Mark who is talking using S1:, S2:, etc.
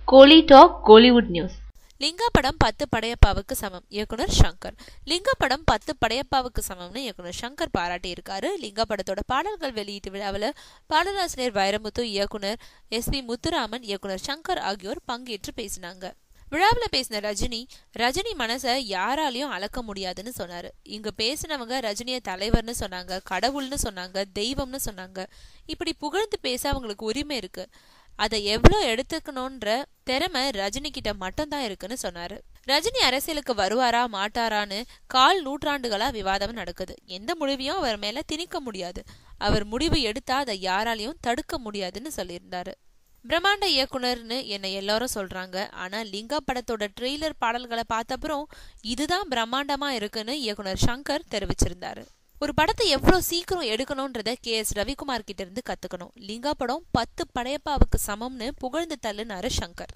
S1: கோலி talk Kollywood news.
S2: Lingaa படம் 10 படையப்பாவுக்கு சமம், இயக்குனர் சங்கர். லிங்கா படம் 10 படையப்பாவுக்கு சமம்னு இயக்குனர் சங்கர் பாராட்டி இருக்காரு. லிங்கா படத்தோட பாடல்கள் வெளியீட்டு விழாவில் பாடலாசிரியர் வைரமுத்து, இயக்குனர் SP முத்துராமன், இயக்குனர் சங்கர் ஆகியோர் பங்கேற்று பேசினாங்க. விழாவில் பேசின ரஜினி மனசை யாராலையும் அளக்க முடியாதுன்னு சொன்னாரு. இங்க பேசினவங்க ரஜினிய தலைவர்னு சொன்னாங்க, கடவுள்னு சொன்னாங்க, தெய்வம்னு சொன்னாங்க. இப்படி புகழ்ந்து பேச அவங்களுக்கு உரிமை இருக்கு. அதை எவ்வளவு எடுத்துக்கணும்ன்ற திறமை ரஜினி கிட்ட மட்டும்தான் இருக்குன்னு சொன்னாரு. ரஜினி அரசியலுக்கு வருவாரா மாட்டாரான்னு கால் நூற்றாண்டுகளா விவாதம் நடக்குது. எந்த முடிவையும் அவர் மேல திணிக்க முடியாது. அவர் முடிவு எடுத்தா அதை யாராலையும் தடுக்க முடியாதுன்னு சொல்லியிருந்தாரு. பிரம்மாண்ட இயக்குனர்னு என்னை எல்லாரும் சொல்றாங்க. ஆனா லிங்கா படத்தோட ட்ரெய்லர் பாடல்களை பார்த்த அப்புறம் இதுதான் பிரம்மாண்டமா இருக்குன்னு இயக்குனர் சங்கர் தெரிவிச்சிருந்தாரு. ஒரு படத்தை எவ்வளவு சீக்கிரம் எடுக்கணும்ன்றத KS ரவிக்குமார் கிட்ட இருந்து கத்துக்கணும். லிங்கா படம் 10 படையப்பாவுக்கு சமம்னு புகழ்ந்து தள்ளுனாரு சங்கர்.